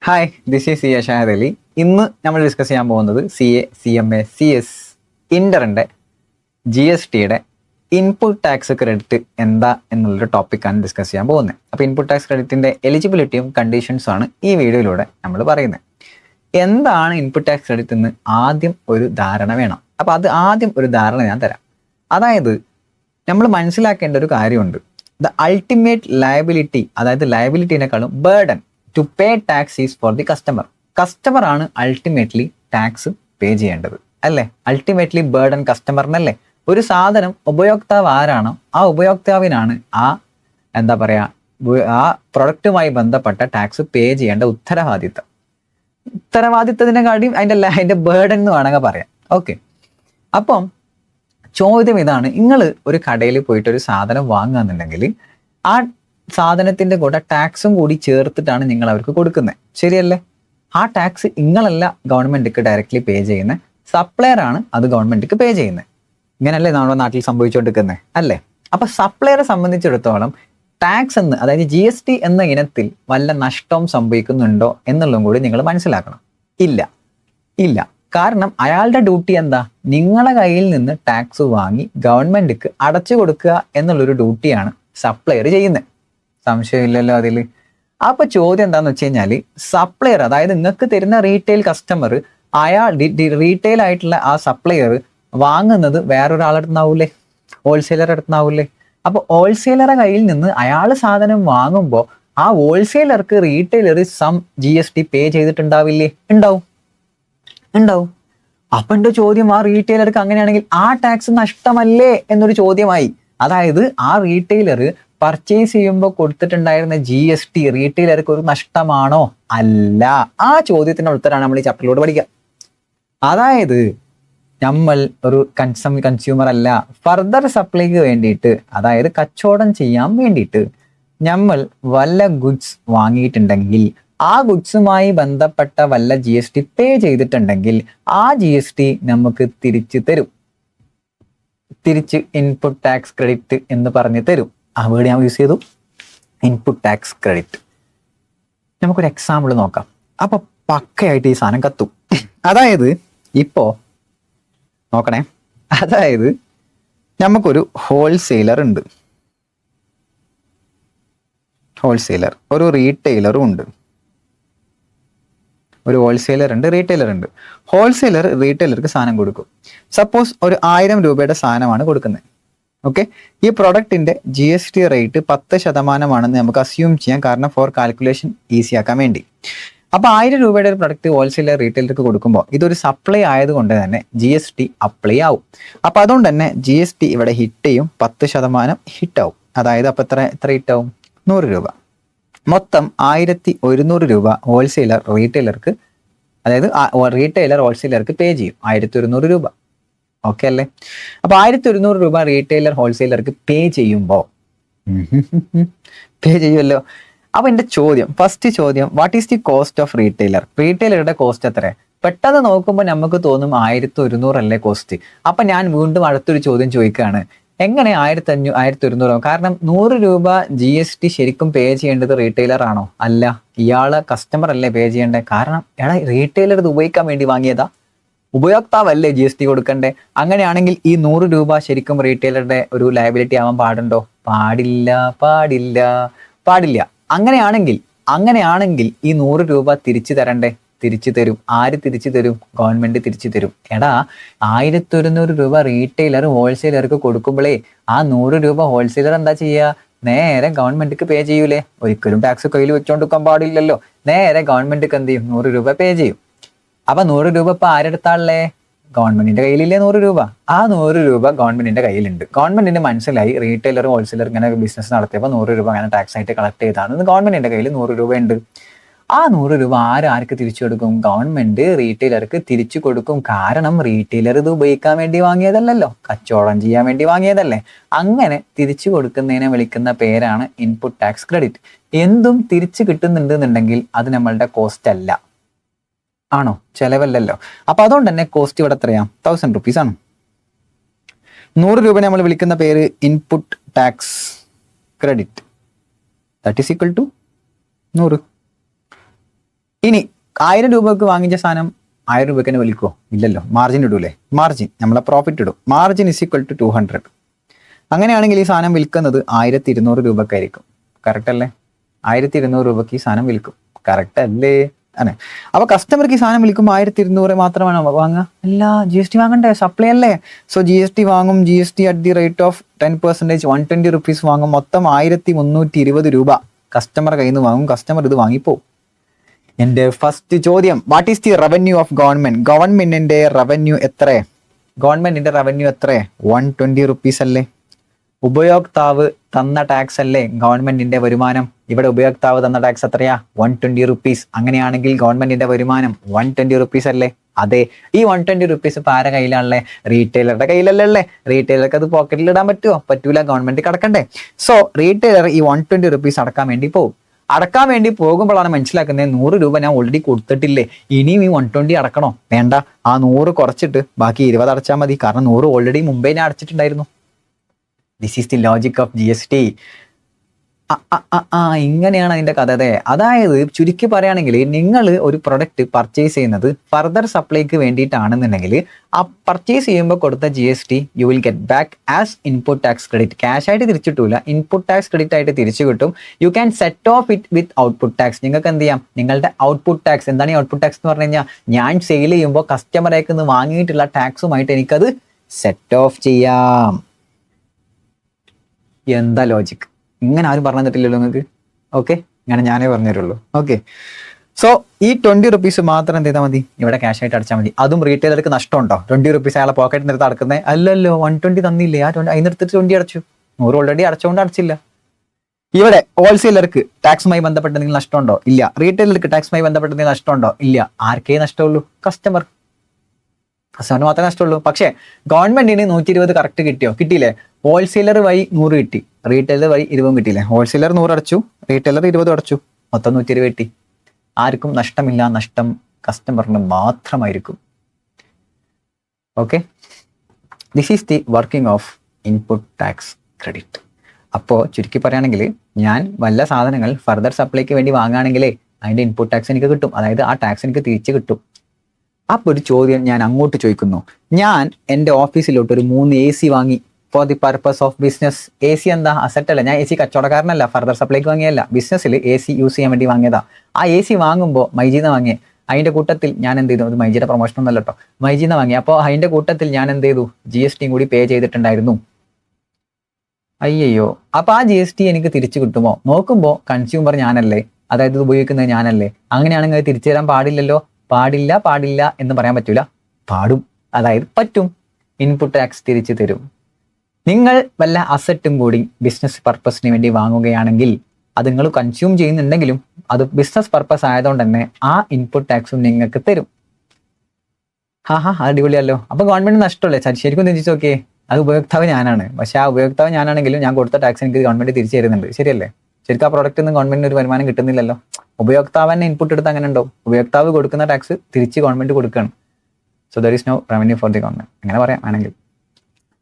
Hi, this is C A Shahid Ali. ഇന്ന് നമ്മൾ discuss ചെയ്യാൻ പോകുന്നത് CA, CMA, CS ഇൻ്ററിൻ്റെ GSTയുടെ ഇൻപുട്ട് ടാക്സ് ക്രെഡിറ്റ് എന്താ എന്നുള്ളൊരു ടോപ്പിക്കാണ് ഡിസ്കസ് ചെയ്യാൻ പോകുന്നത്. അപ്പോൾ ഇൻപുട്ട് ടാക്സ് ക്രെഡിറ്റിൻ്റെ എലിജിബിലിറ്റിയും കണ്ടീഷൻസും ആണ് ഈ വീഡിയോയിലൂടെ നമ്മൾ പറയുന്നത്. എന്താണ് ഇൻപുട്ട് ടാക്സ് ക്രെഡിറ്റ് എന്ന് ആദ്യം ഒരു ധാരണ വേണം. അപ്പോൾ അത് ആദ്യം ഒരു ധാരണ ഞാൻ തരാം. അതായത് നമ്മൾ മനസ്സിലാക്കേണ്ട ഒരു കാര്യമുണ്ട്. ദ അൾട്ടിമേറ്റ് ലയബിലിറ്റി, അതായത് ലയബിലിറ്റിനേക്കാളും burden to pay tax is for the customer. Customer ആണ് അൾട്ടിമേറ്റ്ലി ടാക്സ് പേ ചെയ്യേണ്ടത്, അല്ലേ? അൾട്ടിമേറ്റ്ലി ബേർഡൻ കസ്റ്റമറിനല്ലേ? ഒരു സാധനം ഉപയോക്താവ് ആരാണോ ആ ഉപയോക്താവിനാണ് ആ പ്രൊഡക്റ്റുമായി ബന്ധപ്പെട്ട ടാക്സ് പേ ചെയ്യേണ്ട ഉത്തരവാദിത്തത്തിനെക്കാട്ടിയും അതിൻ്റെ ബേർഡൻ എന്ന് വേണമെങ്കിൽ പറയാം. ഓക്കെ, അപ്പം ചോദ്യം ഇതാണ്: നിങ്ങൾ ഒരു കടയിൽ പോയിട്ട് ഒരു സാധനം വാങ്ങുകയെന്നുണ്ടെങ്കിൽ ആ സാധനത്തിൻ്റെ കൂടെ ടാക്സും കൂടി ചേർത്തിട്ടാണ് നിങ്ങൾ അവർക്ക് കൊടുക്കുന്നത്, ശരിയല്ലേ? ആ ടാക്സ് നിങ്ങളല്ല ഗവൺമെൻറ്റിക്ക് ഡയറക്റ്റ്ലി പേ ചെയ്യുന്നത്, സപ്ലയർ ആണ് അത് ഗവൺമെൻറ്റിക്ക് പേ ചെയ്യുന്നത്. ഇങ്ങനല്ലേ നമ്മുടെ നാട്ടിൽ സംഭവിച്ചുകൊണ്ടിരിക്കുന്നത്, അല്ലേ? അപ്പം സപ്ലയറെ സംബന്ധിച്ചിടത്തോളം ടാക്സ് അതായത് GST എന്ന ഇനത്തിൽ വല്ല നഷ്ടവും സംഭവിക്കുന്നുണ്ടോ എന്നുള്ളതും കൂടി നിങ്ങൾ മനസ്സിലാക്കണം. ഇല്ല. കാരണം അയാളുടെ ഡ്യൂട്ടി എന്താ? നിങ്ങളെ കയ്യിൽ നിന്ന് ടാക്സ് വാങ്ങി ഗവൺമെൻറ്റിക്ക് അടച്ചു കൊടുക്കുക എന്നുള്ളൊരു ഡ്യൂട്ടിയാണ് സപ്ലയർ ചെയ്യുന്നത്. സംശയമില്ലല്ലോ അതിൽ. അപ്പോൾ ചോദ്യം എന്താണെന്ന് വെച്ച് കഴിഞ്ഞാൽ, സപ്ലയർ അതായത് നിങ്ങൾക്ക് തരുന്ന റീറ്റെയിൽ കസ്റ്റമർ റീറ്റെയിൽ ആയിട്ടുള്ള ആ സപ്ലയർ വാങ്ങുന്നത് വേറൊരാളുടെ നിന്നാവൂലേ? ഹോൾസെയിലറുടെ അടുത്തുനിന്നാവൂലേ? അപ്പോൾ ഹോൾസെയിലറുടെ കയ്യിൽ നിന്ന് അയാൾ സാധനം വാങ്ങുമ്പോൾ ആ ഹോൾസെയിലർക്ക് റീറ്റെയിലർ GST പേ ചെയ്തിട്ടുണ്ടാവില്ലേ? ഉണ്ടാവും. അപ്പം എൻ്റെ ചോദ്യം, ആ റീറ്റെയിലർക്ക് അങ്ങനെയാണെങ്കിൽ ആ ടാക്സ് നഷ്ടമല്ലേ എന്നൊരു ചോദ്യമായി. അതായത് ആ റീറ്റെയിലർ പർച്ചേസ് ചെയ്യുമ്പോൾ കൊടുത്തിട്ടുണ്ടായിരുന്ന GST റീറ്റെയിലർക്ക് ഒരു നഷ്ടമാണോ? അല്ല. ആ ചോദ്യത്തിൻ്റെ ഉത്തരമാണ് നമ്മൾ ഈ ചാപ്റ്ററിലൂടെ പഠിക്കുക. അതായത് നമ്മൾ ഒരു കൺസ്യൂമർ അല്ല, ഫർദർ സപ്ലൈക്ക് വേണ്ടിയിട്ട്, അതായത് കച്ചവടം ചെയ്യാൻ വേണ്ടിയിട്ട് നമ്മൾ വല്ല ഗുഡ്സ് വാങ്ങിയിട്ടുണ്ടെങ്കിൽ ആ ഗുഡ്സുമായി ബന്ധപ്പെട്ട വല്ല GST പേ ചെയ്തിട്ടുണ്ടെങ്കിൽ ആ GST നമുക്ക് തിരിച്ച് ഇൻപുട്ട് ടാക്സ് ക്രെഡിറ്റ് എന്ന് പറഞ്ഞ് തരും. ആ വേർഡ് ഞാൻ യൂസ് ചെയ്തു, ഇൻപുട്ട് ടാക്സ് ക്രെഡിറ്റ്. നമുക്കൊരു എക്സാമ്പിൾ നോക്കാം. അപ്പൊ പക്കയായിട്ട് ഈ സാധനം കത്തും. അതായത് ഇപ്പോ നോക്കണേ, അതായത് നമുക്കൊരു ഹോൾസെയിലർ ഉണ്ട്, ഒരു റീറ്റെയിലറും ഉണ്ട്. ഒരു ഹോൾസെയിലർ ഉണ്ട്, റീറ്റെയിലർ ഉണ്ട്. ഹോൾസെയിലർ റീറ്റെയിലർക്ക് സാധനം കൊടുക്കും. സപ്പോസ് ഒരു 1000 രൂപയുടെ സാധനമാണ് കൊടുക്കുന്നത്. ഓക്കെ, ഈ പ്രൊഡക്റ്റിന്റെ GST റേറ്റ് 10% നമുക്ക് അസ്യൂം ചെയ്യാം, കാരണം ഫോർ കാൽക്കുലേഷൻ ഈസി ആക്കാൻ വേണ്ടി. അപ്പോൾ 1000 രൂപയുടെ ഒരു പ്രൊഡക്റ്റ് ഹോൾസെയിലർ റീറ്റെയിലർക്ക് കൊടുക്കുമ്പോൾ ഇതൊരു സപ്ലൈ ആയതുകൊണ്ട് തന്നെ GST അപ്ലൈ ആവും. അപ്പോൾ അതുകൊണ്ട് തന്നെ GST ഇവിടെ ഹിറ്റ് ചെയ്യും, 10% ഹിറ്റാവും. അതായത് അപ്പോൾ എത്ര ഹിറ്റാവും? 100 രൂപ. മൊത്തം 1100 രൂപ ഹോൾസെയിലർ റീറ്റെയിലർക്ക്, അതായത് റീറ്റെയിലർ ഹോൾസെയിലർക്ക് പേ ചെയ്യും, 1100 രൂപ. ഓക്കെ അല്ലേ? അപ്പോൾ 1100 രൂപ റീറ്റെയിലർ ഹോൾസെയിലർക്ക് പേ ചെയ്യുമ്പോൾ ചെയ്യുമല്ലോ. അപ്പോൾ എൻ്റെ ഫസ്റ്റ് ചോദ്യം, what is the cost of retailer? റീറ്റെയിലറുടെ കോസ്റ്റ് എത്ര? പെട്ടെന്ന് നോക്കുമ്പോൾ നമുക്ക് തോന്നും 1100 അല്ലേ കോസ്റ്റ്. അപ്പം ഞാൻ വീണ്ടും അടുത്തൊരു ചോദ്യം ചോദിക്കുകയാണ്, എങ്ങനെ 1100? കാരണം 100 രൂപ GST ശരിക്കും പേ ചെയ്യേണ്ടത് റീറ്റെയിലർ ആണോ? അല്ല, ഇയാളെ കസ്റ്റമർ അല്ലേ പേ ചെയ്യേണ്ടത്. കാരണം റീറ്റെയിലർ ഇത് ഉപയോഗിക്കാൻ വേണ്ടി വാങ്ങിയതാ, ഉപയോക്താവല്ലേ GST കൊടുക്കണ്ടേ. അങ്ങനെയാണെങ്കിൽ ഈ 100 രൂപ ശരിക്കും റീറ്റെയിലറുടെ ഒരു ലയബിലിറ്റി ആവാൻ പാടുണ്ടോ? പാടില്ല. അങ്ങനെയാണെങ്കിൽ ഈ 100 രൂപ തിരിച്ചു തരണ്ടേ? തിരിച്ചു തരും. ആര് തിരിച്ചു തരും? ഗവൺമെന്റ് തിരിച്ചു തരും. 1100 രൂപ റീറ്റെയിലർ ഹോൾസെയിലർക്ക് കൊടുക്കുമ്പോഴേ ആ 100 രൂപ ഹോൾസെയിലർ എന്താ ചെയ്യുക? നേരെ ഗവൺമെന്റിക്ക് പേ ചെയ്യൂലേ? ഒരിക്കലും ടാക്സ് കയ്യിൽ വെച്ചോണ്ടിരിക്കാൻ പാടില്ലല്ലോ. നേരെ ഗവൺമെന്റിക്ക് എന്ത് ചെയ്യും? 100 രൂപ പേ ചെയ്യും. അപ്പൊ 100 രൂപ ഇപ്പൊ ആരെടുത്താളേ? ഗവൺമെന്റിന്റെ കയ്യിലില്ലേ 100 രൂപ? ആ 100 രൂപ ഗവൺമെന്റിന്റെ കയ്യിലുണ്ട്. ഗവൺമെന്റിന് മനസ്സിലായി റീറ്റെയിലർ ഹോൾസെയിലർ ഇങ്ങനെ ബിസിനസ് നടത്തിയപ്പോൾ 100 രൂപ അങ്ങനെ ടാക്സ് ആയിട്ട് കളക്ട് ചെയ്താണ്. ഗവൺമെന്റിന്റെ കയ്യിൽ 100 രൂപ ഉണ്ട്. ആ 100 രൂപ ആർക്ക് തിരിച്ചു കൊടുക്കും? ഗവൺമെന്റ് റീറ്റെയിലർക്ക് തിരിച്ചു കൊടുക്കും. കാരണം റീറ്റെയിലർ ഇത് ഉപയോഗിക്കാൻ വേണ്ടി വാങ്ങിയതല്ലല്ലോ, കച്ചവടം ചെയ്യാൻ വേണ്ടി വാങ്ങിയതല്ലേ. അങ്ങനെ തിരിച്ചു കൊടുക്കുന്നതിനെ വിളിക്കുന്ന പേരാണ് ഇൻപുട്ട് ടാക്സ് ക്രെഡിറ്റ്. എന്തും തിരിച്ചു കിട്ടുന്നുണ്ടെന്നുണ്ടെങ്കിൽ അത് നമ്മളുടെ കോസ്റ്റ് അല്ല, ആണോ? ചെലവല്ലല്ലോ. അപ്പൊ അതുകൊണ്ട് തന്നെ കോസ്റ്റ് ഇവിടെ എത്രയാ? 1000 rupees ആണ്. 100 രൂപ നമ്മൾ വിളിക്കുന്ന പേര് input tax credit. That is equal to 100. ഇനി 1000 രൂപക്ക് വാങ്ങിച്ച സാധനം 1000 രൂപയ്ക്ക് തന്നെ വിൽക്കുമോ? ഇല്ലല്ലോ, മാർജിൻ ഇടൂലേ? മാർജിൻ നമ്മളെ പ്രോഫിറ്റ് ഇടും. Margin is equal to 200. അങ്ങനെയാണെങ്കിൽ ഈ സാധനം വിൽക്കുന്നത് 1200 രൂപക്കായിരിക്കും. കറക്റ്റ് അല്ലേ? 1200 രൂപയ്ക്ക് ഈ സാധനം വിൽക്കും. കറക്റ്റ് അല്ലേ? അതെ. അപ്പൊ കസ്റ്റമർക്ക് ഈ സാധനം വിൽക്കുമ്പോൾ 1200 മാത്രമാണ് വാങ്ങുക? അല്ല, GST വാങ്ങണ്ടേ? സപ്ലൈ അല്ലേ? സോ GST വാങ്ങും. GST at the rate of 10%, 120 rupees വാങ്ങും. മൊത്തം 1320 രൂപ കസ്റ്റമർ കയ്യിൽ നിന്ന് വാങ്ങും. കസ്റ്റമർ ഇത് വാങ്ങിപ്പോവും. എന്റെ ഫസ്റ്റ് ചോദ്യം, what is the revenue of government? ഗവൺമെന്റിന്റെ റവന്യൂ എത്ര? ഗവൺമെന്റിന്റെ റവന്യൂ എത്ര? 120 റുപ്പീസ് അല്ലേ? ഉപയോക്താവ് തന്ന ടാക്സ് അല്ലേ ഗവൺമെന്റിന്റെ വരുമാനം? ഇവിടെ ഉപയോക്താവ് തന്ന ടാക്സ് എത്രയാ? 120 റുപ്പീസ്. അങ്ങനെയാണെങ്കിൽ ഗവൺമെന്റിന്റെ വരുമാനം 120 റുപ്പീസ് അല്ലേ? അതെ. ഈ 120 റുപ്പീസ് ഇപ്പൊ ആരുടെ കയ്യിലാണല്ലേ? റീറ്റെയിലറുടെ കയ്യിലല്ലേ ഉള്ളേ? റീറ്റെയിലർക്ക് അത് പോക്കറ്റിൽ ഇടാൻ പറ്റുമോ? പറ്റൂല, ഗവൺമെന്റ് കടക്കണ്ടേ? സോ റീറ്റെയിലർ ഈ 120 റുപ്പീസ് അടക്കാൻ വേണ്ടി പോകും. അടക്കാൻ വേണ്ടി പോകുമ്പോഴാണ് മനസ്സിലാക്കുന്നത് 100 രൂപ ഞാൻ ഓൾറെഡി കൊടുത്തിട്ടില്ലേ, ഇനിയും ഈ 120 അടക്കണോ? വേണ്ട, ആ 100 കുറച്ചിട്ട് ബാക്കി 20 അടച്ചാൽ മതി. കാരണം 100 ഓൾറെഡി മുമ്പേ ഞാൻ അടച്ചിട്ടുണ്ടായിരുന്നു. This is the logic of GST. ഇങ്ങനെയാണ് അതിന്റെ കഥ. അതായത് ചുരുക്കി പറയുകയാണെങ്കിൽ, നിങ്ങൾ ഒരു പ്രൊഡക്റ്റ് പർച്ചേസ് ചെയ്യുന്നത് ഫർദർ സപ്ലൈക്ക് വേണ്ടിയിട്ടാണെന്നുണ്ടെങ്കിൽ ആ പർച്ചേസ് ചെയ്യുമ്പോൾ കൊടുത്ത GST you will get back as input tax credit. Cash ആയിട്ട് തിരിച്ചിട്ടില്ല, ഇൻപുട്ട് ടാക്സ് ക്രെഡിറ്റ് ആയിട്ട് തിരിച്ചു കിട്ടും. You can set off it with output tax. നിങ്ങൾക്ക് എന്ത് ചെയ്യാം? നിങ്ങളുടെ ഔട്ട്പുട്ട് ടാക്സ്, എന്താണ് ഈ ഔട്ട്പുട്ട് ടാക്സ് എന്ന് പറഞ്ഞു കഴിഞ്ഞാൽ, ഞാൻ സെയിൽ ചെയ്യുമ്പോൾ കസ്റ്റമറേക്ക് നിന്ന് വാങ്ങിയിട്ടുള്ള ടാക്സുമായിട്ട് എനിക്കത് സെറ്റ് ഓഫ് ചെയ്യാം. എന്താ ലോജിക്? ഇങ്ങനെ ആരും പറഞ്ഞു തന്നിട്ടില്ലല്ലോ നിങ്ങൾക്ക്. ഓക്കെ, ഇങ്ങനെ ഞാനേ പറഞ്ഞു തരുള്ളൂ. ഓക്കെ, സോ ഈ 20 റുപ്പീസ് മാത്രം എന്ത് ചെയ്താൽ മതി? ഇവിടെ ക്യാഷ് ആയിട്ട് അടച്ചാൽ മതി. അതും റീറ്റെയിലർക്ക് നഷ്ടമുണ്ടോ? 20 റുപ്പീസ് അയാളെ പോക്കറ്റിൽ നിന്ന് അടക്കുന്നത് അല്ലല്ലോ. 120 തന്നില്ലേ, ആ 20 അതിനെടുത്തിട്ട് 20 അടച്ചു. 100 ഓൾറെഡി അടച്ചുകൊണ്ട് അടച്ചില്ല. ഇവിടെ ഹോൾസെയിലർക്ക് ടാക്സുമായി ബന്ധപ്പെട്ട് എന്തെങ്കിലും നഷ്ടമുണ്ടോ? ഇല്ല. റീറ്റെയിലർക്ക് ടാക്സുമായി ബന്ധപ്പെട്ട് എന്തെങ്കിലും നഷ്ടമുണ്ടോ? ഇല്ല. ആർക്കേ നഷ്ടമുള്ളൂ? കസ്റ്റമർ മാത്രമേ നഷ്ടമുള്ളൂ. പക്ഷേ ഗവൺമെന്റിന് 120 കറക്റ്റ് കിട്ടിയോ? കിട്ടിയില്ലേ? ഹോൾസെയിലർ വഴി 100 കിട്ടി, റീറ്റെയിലർ വഴി 20 കിട്ടിയില്ലേ? ഹോൾസെയിലർ 100 അടച്ചു, റീറ്റെയിലർ 20 അടച്ചു, മൊത്തം 120 കിട്ടി. ആർക്കും നഷ്ടമില്ല. നഷ്ടം കസ്റ്റമറിന് മാത്രമായിരിക്കും. Okay, this is the working of input tax credit. അപ്പോൾ ചുരുക്കി പറയുകയാണെങ്കിൽ, ഞാൻ വല്ല സാധനങ്ങൾ ഫർദർ സപ്ലൈക്ക് വേണ്ടി വാങ്ങുകയാണെങ്കിലേ അതിന്റെ ഇൻപുട്ട് ടാക്സ് എനിക്ക് കിട്ടും. അതായത് ആ ടാക്സ് എനിക്ക് തിരിച്ച് കിട്ടും. അപ്പോൾ ഒരു ചോദ്യം ഞാൻ അങ്ങോട്ട് ചോദിക്കുന്നു. ഞാൻ എൻ്റെ ഓഫീസിലോട്ട് ഒരു 3 AC വാങ്ങി for the purpose of business. AC എന്താ? അസറ്റ് അല്ല. ഞാൻ AC കച്ചവടക്കാരനല്ല, ഫർദർ സപ്ലൈക്ക് വാങ്ങിയല്ല, ബിസിനസ്സിൽ AC യൂസ് ചെയ്യാൻ വേണ്ടി വാങ്ങിയതാ. ആ AC വാങ്ങുമ്പോൾ മൈജീന്ന് വാങ്ങിയേ. അതിന്റെ കൂട്ടത്തിൽ ഞാൻ എന്ത് ചെയ്തു? അത് മൈജിയുടെ പ്രൊമോഷൻ ഒന്നല്ല കേട്ടോ, മൈജീന്ന് വാങ്ങി. അപ്പോൾ അതിന്റെ കൂട്ടത്തിൽ ഞാൻ എന്ത് ചെയ്തു? GST കൂടി പേ ചെയ്തിട്ടുണ്ടായിരുന്നു. അയ്യോ, അപ്പൊ ആ GST എനിക്ക് തിരിച്ചു കിട്ടുമോ? നോക്കുമ്പോൾ കൺസ്യൂമർ ഞാനല്ലേ, അതായത് ഇത് ഉപയോഗിക്കുന്നത് ഞാനല്ലേ. അങ്ങനെയാണെങ്കിൽ അത് തിരിച്ചു തരാൻ പാടില്ലല്ലോ. പാടില്ല എന്ന് പറയാൻ പറ്റൂല, പാടും, അതായത് പറ്റും. ഇൻപുട്ട് ടാക്സ് തിരിച്ചു തരും. നിങ്ങൾ വല്ല അസറ്റും കൂടി ബിസിനസ് പർപ്പസിന് വേണ്ടി വാങ്ങുകയാണെങ്കിൽ, അത് നിങ്ങൾ കൺസ്യൂം ചെയ്യുന്നുണ്ടെങ്കിലും അത് ബിസിനസ് പർപ്പസ് ആയതുകൊണ്ട് തന്നെ ആ ഇൻപുട്ട് ടാക്സും നിങ്ങൾക്ക് തരും. അടിപൊളിയല്ലോ. അപ്പൊ ഗവൺമെന്റ് നഷ്ടമല്ലേ? ശരിക്കും ചിന്തിച്ചു നോക്കിയേ, അത് ഉപയോക്താവ് ഞാനാണ്. പക്ഷെ ആ ഉപയോക്താവ് ഞാനാണെങ്കിലും ഞാൻ കൊടുത്ത ടാക്സ് എനിക്ക് ഗവൺമെന്റ് തിരിച്ചു തരുന്നുണ്ട്. ശരിയല്ലേ? ശരിക്കും ആ പ്രോഡക്റ്റിൽ നിന്ന് ഗവൺമെന്റിന് ഒരു വരുമാനം കിട്ടുന്നില്ലല്ലോ. ഉപയോക്താവ് തന്നെ ഇൻപുട്ട് എടുത്ത് അങ്ങനെ ഉണ്ടോ? ഉപയോക്താവ് കൊടുക്കുന്ന ടാക്സ് തിരിച്ച് ഗവൺമെന്റ് കൊടുക്കുകയാണ്. So there is no revenue for the government, അങ്ങനെ പറയാം വേണമെങ്കിൽ.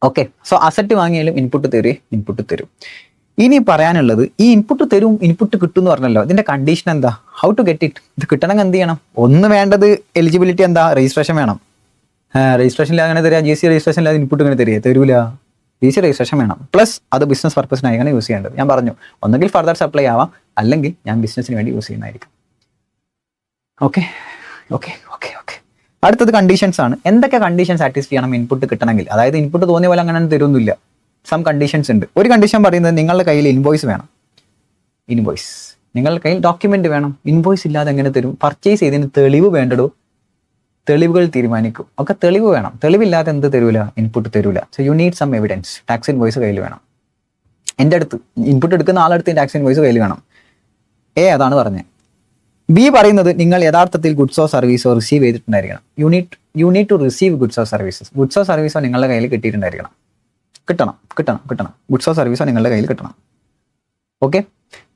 ഓക്കെ, സോ അസറ്റ് വാങ്ങിയാലും ഇൻപുട്ട് തരും. ഇനി പറയാനുള്ളത്, ഈ ഇൻപുട്ട് തരും, ഇൻപുട്ട് കിട്ടും എന്ന് പറഞ്ഞല്ലോ, ഇതിന്റെ കണ്ടീഷൻ എന്താ? How to get it? ഇത് കിട്ടണമെങ്കിൽ എന്ത് ചെയ്യണം? ഒന്ന് വേണ്ടത് എലിജിബിലിറ്റി എന്താ? രജിസ്ട്രേഷൻ വേണം. രജിസ്ട്രേഷനിൽ അങ്ങനെ തരിക, GST രജിസ്ട്രേഷനിൽ ഇൻപുട്ട് ഇങ്ങനെ തരൂല. GST രജിസ്ട്രേഷൻ വേണം. പ്ലസ് അത് ബിസിനസ് പർപ്പസിനായി അങ്ങനെ യൂസ് ചെയ്യേണ്ടത്. ഞാൻ പറഞ്ഞു, ഒന്നെങ്കിൽ ഫർദർ സപ്ലൈ ആവാം, അല്ലെങ്കിൽ ഞാൻ ബിസിനസിന് വേണ്ടി യൂസ് ചെയ്യുന്നതായിരിക്കും. ഓക്കെ. അടുത്തത് കണ്ടീഷൻസ് ആണ്. എന്തൊക്കെ കണ്ടീഷൻ സാറ്റിസ്ഫൈ ചെയ്യണം ഇൻപുട്ട് കിട്ടണമെങ്കിൽ? അതായത് ഇൻപുട്ട് തോന്നിയ പോലെ അങ്ങനെ തരുന്നില്ല. സം കണ്ടീഷൻസ് ഉണ്ട്. ഒരു കണ്ടീഷൻ പറയുന്നത് നിങ്ങളുടെ കയ്യിൽ ഇൻവോയ്സ് വേണം. നിങ്ങളുടെ കയ്യിൽ ഡോക്യുമെന്റ് വേണം. ഇൻവോയ്സ് ഇല്ലാതെ എങ്ങനെ തരും? പർച്ചേസ് ചെയ്തതിന് തെളിവ് വേണ്ടടോ. തെളിവുകൾ തീരുമാനിക്കും. ഒക്കെ തെളിവ് വേണം. തെളിവില്ലാതെ എന്ത് തരൂല? ഇൻപുട്ട് തരൂല. So you need some evidence. Tax invoice കയ്യിൽ വേണം. എൻ്റെ അടുത്ത് ഇൻപുട്ട് എടുക്കുന്ന ആളടുത്ത് ടാക്സ് ഇൻവോയ്സ് കയ്യിൽ വേണം. അതാണ് പറഞ്ഞത്. B പറയുന്നത് നിങ്ങൾ യഥാർത്ഥത്തിൽ ഗുഡ്സോ സർവീസോ റിസീവ് ചെയ്തിട്ടുണ്ടായിരിക്കണം. യു നീഡ് ടു റിസീവ് ഗുഡ്സോ സർവീസസ്. ഗുഡ്സോ സർവീസോ നിങ്ങളുടെ കയ്യിൽ കിട്ടിയിട്ടുണ്ടായിരിക്കണം. കിട്ടണം. ഗുഡ്സോ സർവീസോ നിങ്ങളുടെ കയ്യിൽ കിട്ടണം. ഓക്കെ.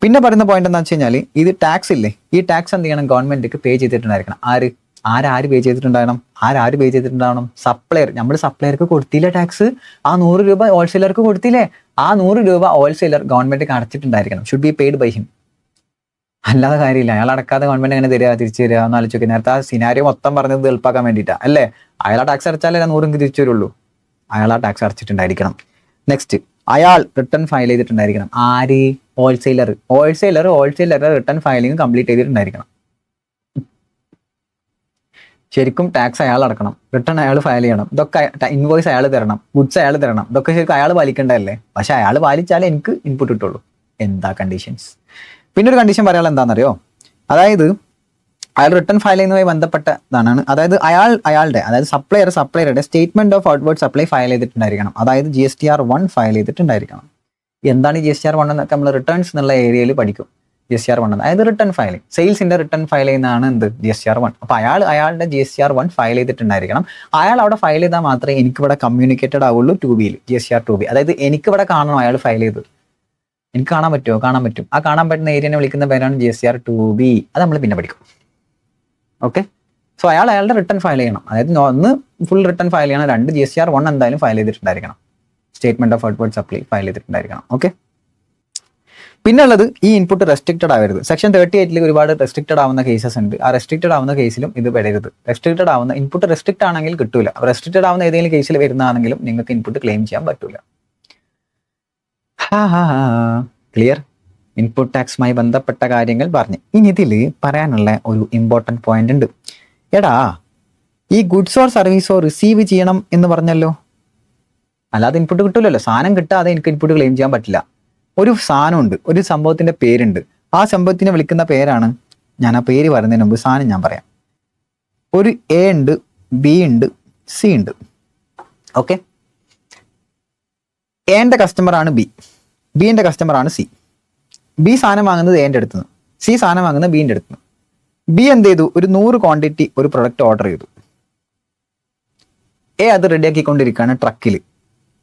പിന്നെ പറയുന്ന പോയിന്റ് എന്താ വെച്ച് കഴിഞ്ഞാൽ, ഇത് ടാക്സ് ഇല്ലേ, ഈ ടാക്സ് എന്ത് ചെയ്യണം? ഗവൺമെന്റിക്ക് പേ ചെയ്തിട്ടുണ്ടായിരിക്കണം. ആര് പേ ചെയ്തിട്ടുണ്ടാവണം? സപ്ലയർ. നമ്മൾ സപ്ലയർക്ക് കൊടുത്തില്ലേ ടാക്സ്? ആ 100 രൂപ ഹോൾസെയിലർക്ക് കൊടുത്തില്ലേ? ആ 100 രൂപ ഹോൾസെയിലർ ഗവൺമെന്റിക്ക് അടച്ചിട്ടുണ്ടായിരിക്കണം. Should be paid by him. അല്ലാതെ കാര്യമില്ല. അയാൾ അടക്കാതെ ഗവൺമെന്റ് എങ്ങനെ തരിക, തിരിച്ചു തരിക എന്ന് ആലോചിച്ച് നേരത്തെ ആ സിനാരിയോ മൊത്തം പറഞ്ഞത് എളുപ്പാക്കാൻ വേണ്ടിയിട്ടാണ് അല്ലേ. അയാൾ ആ ടാക്സ് അടച്ചാലേ 100 തിരിച്ചു വരുള്ളൂ. അയാൾ ആ ടാക്സ് അടച്ചിട്ടുണ്ടായിരിക്കണം. നെക്സ്റ്റ്, അയാൾ റിട്ടേൺ ഫയൽ ചെയ്തിട്ടുണ്ടായിരിക്കണം. ആര്? ഹോൾസെയിലർ റിട്ടേൺ ഫയലിംഗ് കംപ്ലീറ്റ് ചെയ്തിട്ടുണ്ടായിരിക്കണം. ശരിക്കും ടാക്സ് അയാൾ അടക്കണം, റിട്ടേൺ അയാൾ ഫയൽ ചെയ്യണം, ഇതൊക്കെ ഇൻവോയ്സ് അയാൾ തരണം, ഗുഡ്സ് അയാൾ തരണം, ഇതൊക്കെ ശരിക്കും അയാൾ പാലിക്കേണ്ടതല്ലേ. പക്ഷെ അയാൾ പാലിച്ചാലേ എനിക്ക് ഇൻപുട്ട് കിട്ടുള്ളൂ. എന്താ കണ്ടീഷൻസ്? പിന്നെ ഒരു കണ്ടീഷൻ പറയാൻ എന്താണെന്നറിയോ, അതായത് അയാൾ റിട്ടേൺ ഫയൽ ചെയ്യുന്നതുമായി ബന്ധപ്പെട്ടതാണ്. അതായത് അതായത് സപ്ലയറുടെ statement of outward supply file ചെയ്തിട്ടുണ്ടായിരിക്കണം. അതായത് GSTR1 ഫയൽ ചെയ്തിട്ടുണ്ടായിരിക്കണം. എന്താണ് ഈ GSTR1 എന്നൊക്കെ നമ്മൾ റിട്ടേൺസ് എന്നുള്ള ഏരിയയിൽ പഠിക്കും. GSTR1 അതായത് റിട്ടേൺ ഫയലിംഗ്, സെയിൽസിന്റെ റിട്ടേൺ ഫയൽ ചെയ്യുന്നതാണ് എന്ത് GSTR1. അപ്പൊ അയാളുടെ GSTR1 ഫയൽ ചെയ്തിട്ടുണ്ടായിരിക്കണം. അയാൾ അവിടെ ഫയൽ ചെയ്താൽ മാത്രമേ എനിക്കിവിടെ കമ്മ്യൂണിക്കേറ്റഡ് ആവുള്ളൂ 2Bയിൽ, GSTR2B. അതായത് എനിക്കിവിടെ കാണണം അയാൾ ഫയൽ ചെയ്ത്. എനിക്ക് കാണാൻ പറ്റുമോ? കാണാൻ പറ്റും. ആ കാണാൻ പറ്റുന്ന ഏരിയനെ വിളിക്കുന്ന പേരാണ് GSTR2B. അത് നമ്മൾ പിന്നെ പഠിക്കും. ഓക്കെ. സോ അയാളുടെ റിട്ടേൺ ഫയൽ ചെയ്യണം. അതായത് ഒന്ന് ഫുൾ റിട്ടേൺ ഫയൽ ചെയ്യണം, 2 GSTR1 എന്തായാലും ഫയൽ ചെയ്തിട്ടുണ്ടായിരിക്കണം. Statement of outward supply file ചെയ്തിട്ടുണ്ടായിരിക്കണം. ഓക്കെ. പിന്നെ ഉള്ളത്, ഈ ഇൻപുട്ട് റെസ്ട്രിക്റ്റഡ് ആവരുത്. സെക്ഷൻ 38 ഒരുപാട് റെസ്ട്രിക്റ്റഡ് ആവുന്ന കേസസ് ഉണ്ട്. ആ റെസ്ട്രിക്റ്റഡ് ആവുന്ന കേസിലും ഇത് പെടരുത്. റെസ്ട്രിക്റ്റഡ് ആവുന്ന ഇൻപുട്ട് റെസ്ട്രിക്റ്റ് ആണെങ്കിൽ കിട്ടൂല. റെസ്ട്രിക്റ്റഡ് ആവുന്ന ഏതെങ്കിലും കേസിൽ വരുന്നതാണെങ്കിലും നിങ്ങൾക്ക് ഇൻപുട്ട് ക്ലെയിം ചെയ്യാൻ പറ്റൂല. ക്ലിയർ? ഇൻപുട്ട് ടാക്സുമായി ബന്ധപ്പെട്ട കാര്യങ്ങൾ പറഞ്ഞു. ഇനി ഇതിൽ പറയാനുള്ള ഒരു ഇമ്പോർട്ടൻറ്റ് പോയിന്റ് ഉണ്ട്. എടാ, ഈ ഗുഡ്സ് ഓർ സർവീസോ റിസീവ് ചെയ്യണം എന്ന് പറഞ്ഞല്ലോ, അല്ലാതെ ഇൻപുട്ട് കിട്ടൂലല്ലോ. സാധനം കിട്ടാതെ എനിക്ക് ഇൻപുട്ട് ക്ലെയിം ചെയ്യാൻ പറ്റില്ല. ഒരു സാധനമുണ്ട്, ഒരു സംഭവത്തിന്റെ പേരുണ്ട്. ആ സംഭവത്തിനെ വിളിക്കുന്ന പേരാണ്, ഞാൻ ആ പേര് പറയുന്നതിന് മുമ്പ് സാധനം ഞാൻ പറയാം. ഒരു A ഉണ്ട്, B ഉണ്ട്, C ഉണ്ട്. ഓക്കെ. എന്റെ കസ്റ്റമർ ആണ് B, ബിന്റെ കസ്റ്റമർ ആണ് C. B സാധനം വാങ്ങുന്നത് എന്റെ അടുത്ത് നിന്ന്, C സാധനം വാങ്ങുന്നത് ബിന്റെ അടുത്ത് നിന്ന്. B എന്ത് ചെയ്തു? ഒരു 100 ക്വാണ്ടിറ്റി ഒരു പ്രൊഡക്റ്റ് ഓർഡർ ചെയ്തു. A അത് റെഡിയാക്കിക്കൊണ്ടിരിക്കുകയാണ് ട്രക്കിൽ.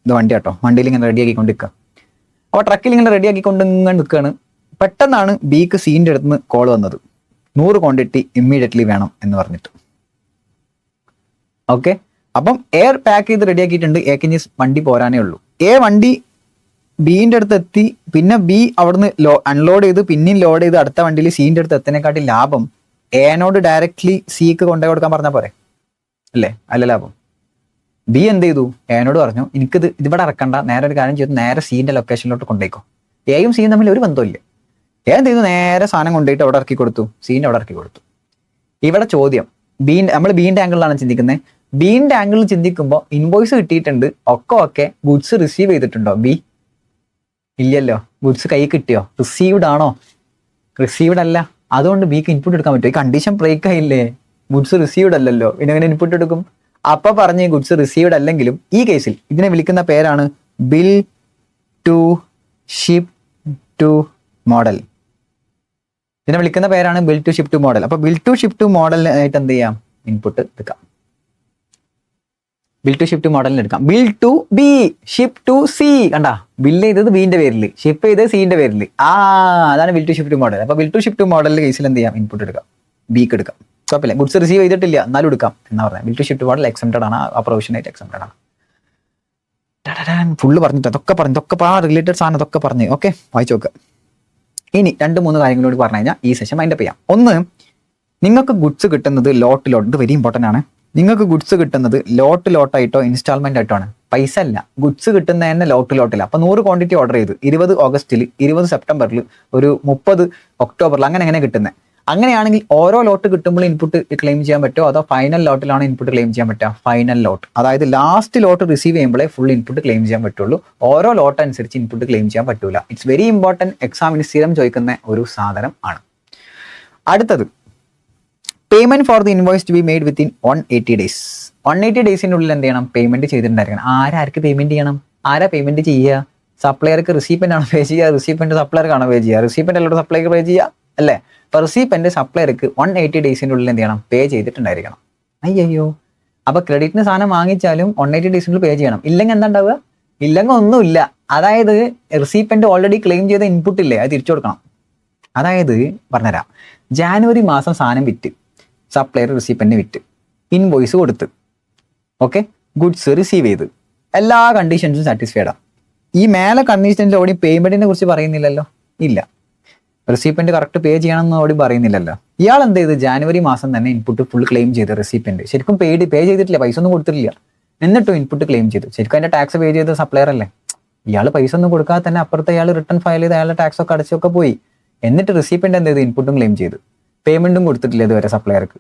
ഇത് വണ്ടി കേട്ടോ, വണ്ടിയിൽ ഇങ്ങനെ റെഡിയാക്കിക്കൊണ്ടിരിക്കുക. അപ്പോൾ ട്രക്കിൽ ഇങ്ങനെ റെഡിയാക്കിക്കൊണ്ട് ഇങ്ങനെ നിൽക്കുകയാണ്. പെട്ടെന്നാണ് ബിക്ക് സീൻ്റെ അടുത്ത് നിന്ന് കോൾ വന്നത്, 100 ക്വാണ്ടിറ്റി ഇമ്മീഡിയറ്റ്ലി വേണം എന്ന് പറഞ്ഞിട്ട്. ഓക്കെ. അപ്പം എയർ പാക്ക് ചെയ്ത് റെഡിയാക്കിയിട്ടുണ്ട്. എക്ക് ഇനി വണ്ടി പോരാനേ ഉള്ളൂ. വണ്ടി ബീൻ്റെ അടുത്ത് എത്തി. പിന്നെ B അവിടുന്ന് അൺലോഡ് ചെയ്ത് പിന്നെയും ലോഡ് ചെയ്ത് അടുത്ത വണ്ടിയിൽ സീൻ്റെ അടുത്ത് എത്തുന്നതിനെക്കാട്ടി ലാഭം എനോട് ഡയറക്ട്ലി സിക്ക് കൊണ്ടുപോയി കൊടുക്കാൻ പറഞ്ഞാൽ പോരെ അല്ലേ? അല്ല ലാഭം. B എന്ത് ചെയ്തു? എനോട് പറഞ്ഞു, എനിക്കിത് ഇതിവിടെ ഇറക്കണ്ട, നേരെ ഒരു കാര്യം ചെയ്തു, നേരെ സീൻ്റെ ലൊക്കേഷനിലോട്ട് കൊണ്ടുപോയിക്കോ. എയും സിയും തമ്മിൽ ഒരു ബന്ധമില്ല. എന്ത് ചെയ്തു? നേരെ സാധനം കൊണ്ടുപോയിട്ട് അവിടെ ഇറക്കി കൊടുത്തു, സീൻ്റെ അവിടെ ഇറക്കി കൊടുത്തു. ഇവിടെ ചോദ്യം, നമ്മൾ ബീൻ്റെ ആംഗിളിലാണ് ചിന്തിക്കുന്നത്. ബീൻ്റെ ആംഗിളിൽ ചിന്തിക്കുമ്പോൾ ഇൻവോയ്സ് കിട്ടിയിട്ടുണ്ട്, ഒക്കെ ഗുഡ്സ് റിസീവ് ചെയ്തിട്ടുണ്ടോ? B ഇല്ലല്ലോ. ഗുഡ്സ് കൈ കിട്ടിയോ? റിസീവ്ഡ് ആണോ? റിസീവ്ഡ് അല്ല. അതുകൊണ്ട് ബിക്ക് ഇൻപുട്ട് എടുക്കാൻ പറ്റുമോ? ഈ കണ്ടീഷൻ ബ്രേക്ക് ആയില്ലേ? ഗുഡ്സ് റിസീവ്ഡ് അല്ലല്ലോ, ഇനെങ്ങനെ ഇൻപുട്ട് എടുക്കും? അപ്പൊ പറഞ്ഞ് ഗുഡ്സ് റിസീവ്ഡ് അല്ലെങ്കിലും ഈ കേസിൽ ഇതിനെ വിളിക്കുന്ന പേരാണ് bill to ship to model. ഇതിനെ വിളിക്കുന്ന പേരാണ് bill to ship to model. അപ്പൊ ബിൽ ടു ഷിപ്പ് ടു മോഡലിനായിട്ട് എന്ത് ചെയ്യാം? ഇൻപുട്ട് എടുക്കാം. ബിൽ ടു ഷിപ്പ് ടു മോഡലിന് എടുക്കാം. Bill to B ship to C. കണ്ടാ, ബില്ല് ചെയ്തത് ബിന്റെ പേരിൽ, ഷിപ്പ് ചെയ്തത് സിന്റെ പേരിൽ. അതാണ് bill to ship to model. അപ്പൊ ബിൽ ടു ഷിപ്പ് ടു മോഡലിന്റെ കേസിൽ എന്ത് ചെയ്യാം? ഇൻപുട്ട് എടുക്കാം, ബിക്ക് എടുക്കാം. കുഴപ്പമില്ല, ഗുഡ്സ് റിസീവ് ചെയ്തിട്ടില്ല എന്നാലും എടുക്കാം എന്നാ പറഞ്ഞത്. Bill to ship to model exempted ആണ്, ആ പ്രൊവിഷനായിട്ട് എക്സംപ്റ്റഡ് ആണ്. ഫുള്ള് പറഞ്ഞിട്ട് അതൊക്കെ റിലേറ്റഡ് സാധനം അതൊക്കെ പറഞ്ഞ് ഓക്കെ, വായിച്ചു നോക്കുക. ഇനി 2-3 കാര്യങ്ങളോട് പറഞ്ഞു കഴിഞ്ഞാൽ ഈ സെഷൻ മൈൻഡപ്പ് ചെയ്യാം. ഒന്ന്, നിങ്ങൾക്ക് ഗുഡ്സ് കിട്ടുന്നത് ലോട്ട്, ഇത് വെരി ഇമ്പോർട്ടൻ്റ് ആണ്. നിങ്ങൾക്ക് ഗുഡ്സ് കിട്ടുന്നത് ലോട്ടായിട്ടോ ഇൻസ്റ്റാൾമെന്റ് ആയിട്ടോ ആണ്. പൈസ അല്ല, ഗുഡ്സ് കിട്ടുന്ന തന്നെ ലോട്ടില്ല. അപ്പൊ 100 ക്വാണ്ടിറ്റി ഓർഡർ ചെയ്ത് 20 ഓഗസ്റ്റിൽ, 20 സെപ്റ്റംബറിൽ, ഒരു 30 ഒക്ടോബറിൽ അങ്ങനെ കിട്ടുന്നത്. അങ്ങനെയാണെങ്കിൽ ഓരോ ലോട്ട് കിട്ടുമ്പോൾ ഇൻപുട്ട് ക്ലെയിം ചെയ്യാൻ പറ്റുമോ, അതോ ഫൈനൽ ലോട്ടിലാണ് ഇൻപുട്ട് ക്ലെയിം ചെയ്യാൻ പറ്റുക? ഫൈനൽ ലോട്ട്, അതായത് ലാസ്റ്റ് ലോട്ട് റിസീവ് ചെയ്യുമ്പോഴേ ഫുൾ ഇൻപുട്ട് ക്ലെയിം ചെയ്യാൻ പറ്റുള്ളൂ. ഓരോ ലോട്ട് അനുസരിച്ച് ഇൻപുട്ട് ക്ലെയിം ചെയ്യാൻ പറ്റൂല. ഇറ്റ്സ് വെരി ഇമ്പോർട്ടൻറ്റ്, എക്സാമിന് സ്ഥിരം ചോദിക്കുന്ന ഒരു സാധനം ആണ്. അടുത്തത്, payment for the invoice to be made within 180 days. 180 ഡേയ്സിനുള്ളിൽ എന്ത് ചെയ്യണം? പേയ്മെന്റ് ചെയ്തിട്ടുണ്ടായിരിക്കണം. ആർക്ക് പേയ്മെന്റ് ചെയ്യണം? ആരാ പേയ്മെന്റ് ചെയ്യുക? സപ്ലയർക്ക് റിസീപ്മെന്റ് ആണ് പേ ചെയ്യുക, റിസീപ്മെന്റ് സപ്ലയർക്കാണോ പേ ചെയ്യുക? റിസീപ്മെന്റ് അല്ലോട് സപ്ലൈക്ക് പേ ചെയ്യുക അല്ലേ? അപ്പൊ റിസീപ്മെന്റ് സപ്ലയർക്ക് 180 ഡേയ്സിനുള്ളിൽ എന്ത് ചെയ്യണം? പേ ചെയ്തിട്ടുണ്ടായിരിക്കണം. അയ്യോ, അപ്പൊ ക്രെഡിറ്റിന് സാധനം വാങ്ങിച്ചാലും 180 ഡേയ്സിനുള്ളിൽ പേ ചെയ്യണം. ഇല്ലെങ്കിൽ എന്താ ഉണ്ടാവുക? ഇല്ലെങ്കിൽ ഒന്നുമില്ല. അതായത് റിസീപ്മെന്റ് ഓൾറെഡി ക്ലെയിം ചെയ്ത ഇൻപുട്ട് ഇല്ലേ, അത് തിരിച്ചു കൊടുക്കണം. അതായത് പറഞ്ഞുതരാം, ജാനുവരി മാസം സാധനം വിറ്റ്, സപ്ലയർ റിസീപ്മെന്റ് വിറ്റ്, ഇൻവോയ്സ് കൊടുത്ത്, ഓക്കെ, ഗുഡ്സ് റിസീവ് ചെയ്ത്, എല്ലാ കണ്ടീഷൻസും സാറ്റിസ്ഫൈഡ് ആണ്. ഈ മേലെ കണ്ടീഷൻസിലോടി പേയ്മെന്റിനെ കുറിച്ച് പറയുന്നില്ലല്ലോ, ഇല്ല. റെസിപ്പന്റ് കറക്റ്റ് പേ ചെയ്യണമെന്ന് ഓടി പറയുന്നില്ലല്ലോ. ഇയാൾ എന്ത് ചെയ്ത് ജാനുവരി മാസം തന്നെ ഇൻപുട്ട് ഫുൾ ക്ലെയിം ചെയ്ത് റെസിപ്പന്റ്. ശരിക്കും പേ ചെയ്തിട്ടില്ല, പൈസ ഒന്നും കൊടുത്തിട്ടില്ല. എന്നിട്ടും ഇൻപുട്ട് ക്ലെയിം ചെയ്തു. ശരിക്കും അതിന്റെ ടാക്സ് പേ ചെയ്ത സപ്ലയർ അല്ലേ. ഇയാൾ പൈസ ഒന്നും കൊടുക്കാതെ തന്നെ അപ്പുറത്തെ ഇയാൾ റിട്ടേൺ ഫയൽ ചെയ്ത് അയാളുടെ ടാക്സ് ഒക്കെ അടച്ചൊക്കെ പോയി. എന്നിട്ട് റെസിപ്പന്റ് എന്ത് ചെയ്ത് ഇൻപുട്ടും ക്ലെയിം ചെയ്തു. പേയ്മെന്റും കൊടുത്തിട്ടില്ല ഇതുവരെ സപ്ലയർക്ക്.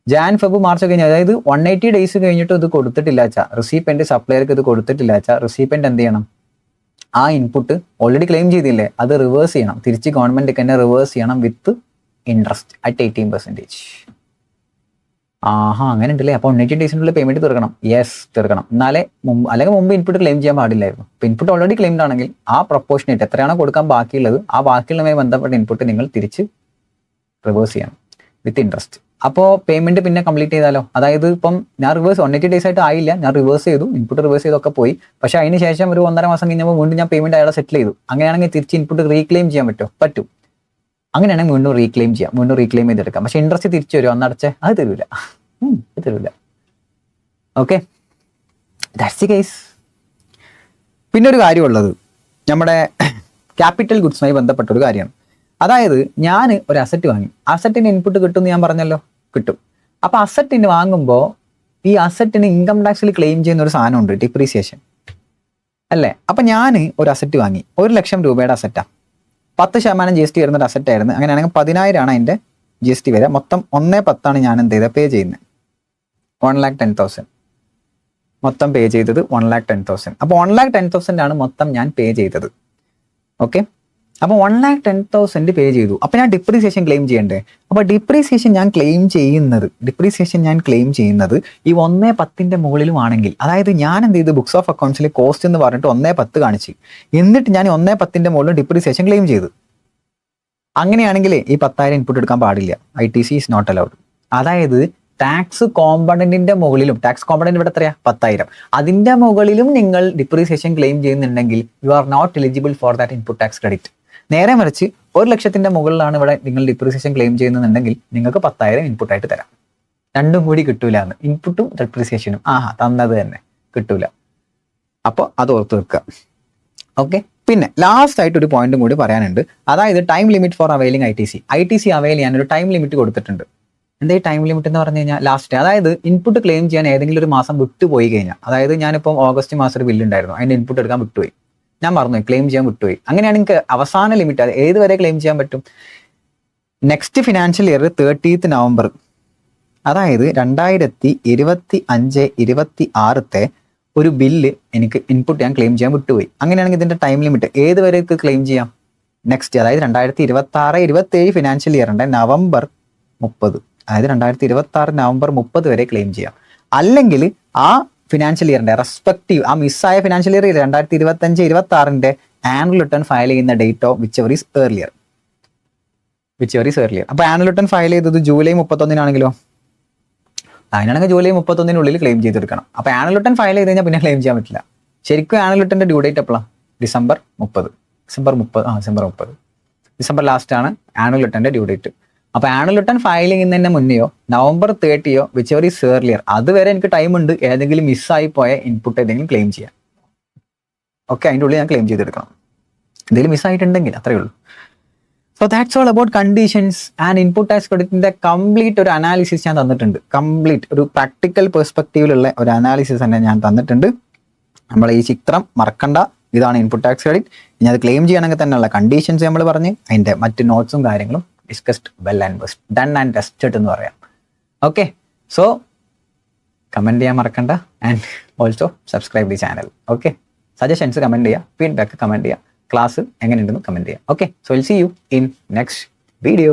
ജാൻ ഫെബ് മാർച്ച് കഴിഞ്ഞ്, അതായത് 180 days കഴിഞ്ഞിട്ട് ഇത് കൊടുത്തിട്ടില്ല വെച്ചാൽ റെസിപ്പന്റ് സപ്ലയർക്ക് ഇത് കൊടുത്തിട്ടില്ല വെച്ചാൽ റെസിപ്പന്റ് എന്ത് ചെയ്യണം, ആ ഇൻപുട്ട് ഓൾറെഡി ക്ലെയിം ചെയ്തില്ലേ അത് റിവേഴ്സ് ചെയ്യണം. തിരിച്ച് ഗവൺമെന്റിക്ക് തന്നെ റിവേഴ്സ് ചെയ്യണം വിത്ത് ഇൻട്രസ്റ്റ് അറ്റ് 18%. അങ്ങനെ ഉണ്ടല്ലേ. അപ്പോൾ 180 days പേയ്മെന്റ് തീർക്കണം. യെസ്, തീർക്കണം. എന്നാലേ അല്ലെങ്കിൽ മുമ്പ് ഇൻപുട്ട് ക്ലെയിം ചെയ്യാൻ പാടില്ലായിരുന്നു. ഇപ്പൊ ഇൻപുട്ട് ഓൾറെഡി ക്ലെയിംഡ് ആണെങ്കിൽ ആ പ്രൊപ്പോർഷനേറ്റ് എത്രയാണോ കൊടുക്കാൻ ബാക്കിയുള്ളത് ആ ബാക്കിയുള്ളതുമായി ബന്ധപ്പെട്ട ഇൻപുട്ട് നിങ്ങൾ തിരിച്ച് റിവേഴ്സ് ചെയ്യണം വിത്ത് ഇൻട്രസ്റ്റ്. അപ്പോൾ പേയ്മെന്റ് പിന്നെ കംപ്ലീറ്റ് ചെയ്താലോ. അതായത് ഇപ്പം ഞാൻ 180 days ആയിട്ട് ആയില്ല, ഞാൻ റിവേഴ്സ് ചെയ്തു, ഇൻപുട്ട് റിവേഴ്സ് ചെയ്തൊക്കെ പോയി. പക്ഷേ അതിന് ശേഷം ഒരു 1.5 മാസം കഴിഞ്ഞപ്പോൾ വീണ്ടും ഞാൻ പേയ്മെന്റ് അയാളെ സെറ്റിൽ ചെയ്തു. അങ്ങനെയാണെങ്കിൽ തിരിച്ച് ഇൻപുട്ട് റീക്ലെയിം ചെയ്യാൻ പറ്റും. അങ്ങനെയാണെങ്കിൽ വീണ്ടും റീക്ലെയിം ചെയ്യാം, വീണ്ടും റീക്ലെയിം ചെയ്തെടുക്കാം. പക്ഷേ ഇൻട്രസ്റ്റ് തിരിച്ചു വരും, അന്നടച്ചേ അത് തരൂല. Okay, that's the case. പിന്നെ ഒരു കാര്യമുള്ളത് നമ്മുടെ ക്യാപിറ്റൽ ഗുഡ്സുമായി ബന്ധപ്പെട്ട ഒരു കാര്യമാണ്. അതായത് ഞാൻ ഒരു അസറ്റ് വാങ്ങി, അസറ്റിന് ഇൻപുട്ട് കിട്ടും എന്ന് ഞാൻ പറഞ്ഞല്ലോ, കിട്ടും. അപ്പോൾ അസറ്റിന് വാങ്ങുമ്പോൾ ഈ അസറ്റിന് ഇൻകം ടാക്സിൽ ക്ലെയിം ചെയ്യുന്ന ഒരു സാധനമുണ്ട്, ഡിപ്രീസിയേഷൻ അല്ലേ. അപ്പം ഞാൻ ഒരു അസറ്റ് വാങ്ങി, 1 ലക്ഷം രൂപയുടെ അസറ്റാണ്, 10% GST വരുന്നൊരു അസറ്റ് ആയിരുന്നു. അങ്ങനെയാണെങ്കിൽ 10,000 ആണ് അതിൻ്റെ GST വരിക. മൊത്തം 1,10,000 ഞാൻ എന്ത് ചെയ്താൽ പേ ചെയ്യുന്നത്, 1,10,000 മൊത്തം പേ ചെയ്തത് 1,10,000. അപ്പോൾ 1,10,000 ആണ് മൊത്തം ഞാൻ പേ ചെയ്തത്. ഓക്കെ, അപ്പോൾ 1,10,000 പേ ചെയ്തു. അപ്പോൾ ഞാൻ ഡിപ്രീസിയേഷൻ ക്ലെയിം ചെയ്യണ്ടേ. അപ്പോൾ ഡിപ്രീസിയേഷൻ ഞാൻ ക്ലെയിം ചെയ്യുന്നത് ഈ 1,10 മുകളിലുമാണെങ്കിൽ, അതായത് ഞാൻ എന്ത് ചെയ്തു, ബുക്സ് ഓഫ് അക്കൗണ്ട്സിൽ കോസ്റ്റ് എന്ന് പറഞ്ഞിട്ട് 1,10 കാണിച്ച്, എന്നിട്ട് ഞാൻ 1,10 മുകളിൽ ഡിപ്രീസിയേഷൻ ക്ലെയിം ചെയ്തു. അങ്ങനെയാണെങ്കിൽ ഈ 10,000 ഇൻപുട്ട് എടുക്കാൻ പാടില്ല. ITC is not allowed. അതായത് ടാക്സ് കോമ്പണന്റിന്റെ മുകളിലും, ടാക്സ് കോമ്പണന്റ് ഇവിടെ എത്രയാ, 10,000, അതിന്റെ മുകളിലും നിങ്ങൾ ഡിപ്രീസിയേഷൻ ക്ലെയിം ചെയ്യുന്നുണ്ടെങ്കിൽ you are not eligible for that input tax credit. നേരെ മറിച്ച് 1 ലക്ഷത്തിന്റെ മുകളിലാണ് ഇവിടെ നിങ്ങൾ ഡിപ്രീസിയേഷൻ ക്ലെയിം ചെയ്യുന്നുണ്ടെങ്കിൽ നിങ്ങൾക്ക് 10,000 ഇൻപുട്ടായിട്ട് തരാം. രണ്ടും കൂടി കിട്ടൂല എന്ന്, ഇൻപുട്ടും ഡിപ്രീസിയേഷനും തന്നത് തന്നെ കിട്ടൂല. അപ്പോൾ അത് ഓർത്ത് വെക്കുക. ഓക്കെ, പിന്നെ ലാസ്റ്റ് ആയിട്ട് ഒരു പോയിന്റും കൂടി പറയാനുണ്ട്. അതായത് time limit for availing ITC avail ചെയ്യാൻ ഒരു ടൈം ലിമിറ്റ് കൊടുത്തിട്ടുണ്ട്. എന്താ ഈ ടൈം ലിമിറ്റ് എന്ന് പറഞ്ഞു കഴിഞ്ഞാൽ ലാസ്റ്റ്, അതായത് ഇൻപുട്ട് ക്ലെയിം ചെയ്യാൻ ഏതെങ്കിലും ഒരു മാസം വിട്ടുപോയി കഴിഞ്ഞാൽ, അതായത് ഞാനിപ്പം ഓഗസ്റ്റ് മാസം ഒരു ബില്ലുണ്ടായിരുന്നു, അതിന്റെ ഇൻപുട്ട് എടുക്കാൻ വിട്ടുപോയി, ഞാൻ മറന്നുപോയി, ക്ലെയിം ചെയ്യാൻ വിട്ടുപോയി. അങ്ങനെയാണെങ്കിൽ അവസാന ലിമിറ്റ് അത് ഏത് വരെ ക്ലെയിം ചെയ്യാൻ പറ്റും, next financial year 30th November, അതായത് 2025-26 ഒരു ബില്ല് എനിക്ക് ഇൻപുട്ട് ഞാൻ ക്ലെയിം ചെയ്യാൻ വിട്ടുപോയി. അങ്ങനെയാണെങ്കിൽ ഇതിന്റെ ടൈം ലിമിറ്റ് ഏത് വരെ ക്ലെയിം ചെയ്യാം, നെക്സ്റ്റ്, അതായത് 2026-27 ഫിനാൻഷ്യൽ ഇയറിന്റെ November 30, അതായത് 2026 November 30 വരെ ക്ലെയിം ചെയ്യാം. അല്ലെങ്കിൽ ആ ഫിനാൻഷ്യൽ ഇയറിന്റെ റെസ്പെക്റ്റീവ്, ആ മിസ്സായ financial year 2025-26 annual return file ചെയ്യുന്ന date of whichever is earlier. അപ്പോൾ ആനുവൽ റിട്ടേൺ ഫയൽ ചെയ്തത് ജൂലൈ 31 അതിനാണെങ്കിൽ ജൂലൈ 31 ക്ലെയിം ചെയ്തെടുക്കണം. അപ്പോൾ ആനുവൽ റിട്ടേൺ ഫയൽ ചെയ്ത് കഴിഞ്ഞാൽ പിന്നെ ക്ലെയിം ചെയ്യാൻ പറ്റില്ല. ശരിക്കും ആനുവൽ റിട്ടേണിന്റെ ഡ്യൂ ഡേറ്റ് എപ്പോഴാണ്, ഡിസംബർ 30. ഡിസംബർ ലാസ്റ്റ് ആണ് ആനുവൽ റിട്ടേണിന്റെ ഡ്യൂ ഡേറ്റ്. അപ്പോൾ ആനുവൽ റിട്ടേൺ ഫയൽ ചെയ്യുന്നതിന് മുന്നെയോ November 30 which ever is earlier, അതുവരെ എനിക്ക് ടൈം ഉണ്ട് ഏതെങ്കിലും മിസ്സായി പോയ ഇൻപുട്ട് ഏതെങ്കിലും ക്ലെയിം ചെയ്യാൻ. ഓക്കെ, അതിൻ്റെ ഉള്ളിൽ ഞാൻ ക്ലെയിം ചെയ്തെടുക്കണം എന്തെങ്കിലും മിസ്സായിട്ടുണ്ടെങ്കിൽ, അത്രയേ ഉള്ളൂ. So that's all about conditions and input tax ക്രെഡിറ്റിന്റെ കംപ്ലീറ്റ് ഒരു അനാലിസിസ് ഞാൻ തന്നിട്ടുണ്ട്. കംപ്ലീറ്റ് ഒരു പ്രാക്ടിക്കൽ പെർസ്പെക്റ്റീവിലുള്ള ഒരു അനാലിസിസ് തന്നെ ഞാൻ തന്നിട്ടുണ്ട്. നമ്മൾ ഈ ചിത്രം മറക്കണ്ട, ഇതാണ് ഇൻപുട്ട് ടാക്സ് ക്രെഡിറ്റ്. ഇനി അത് ക്ലെയിം ചെയ്യണമെങ്കിൽ തന്നെയുള്ള കണ്ടീഷൻസ് നമ്മൾ പറഞ്ഞ് അതിൻ്റെ മറ്റ് നോട്ട്സും കാര്യങ്ങളും discussed, well and best, done and tested എന്ന് പറയാം. ഓക്കെ, സോ കമൻറ്റ് ചെയ്യാൻ മറക്കണ്ട and also subscribe the channel. Okay, suggestions comment ചെയ്യുക, ഫീഡ്ബാക്ക് കമൻറ്റ് ചെയ്യുക, ക്ലാസ് എങ്ങനെയുണ്ടെന്ന് കമൻറ്റ് ചെയ്യുക. Okay, so will see you in next video.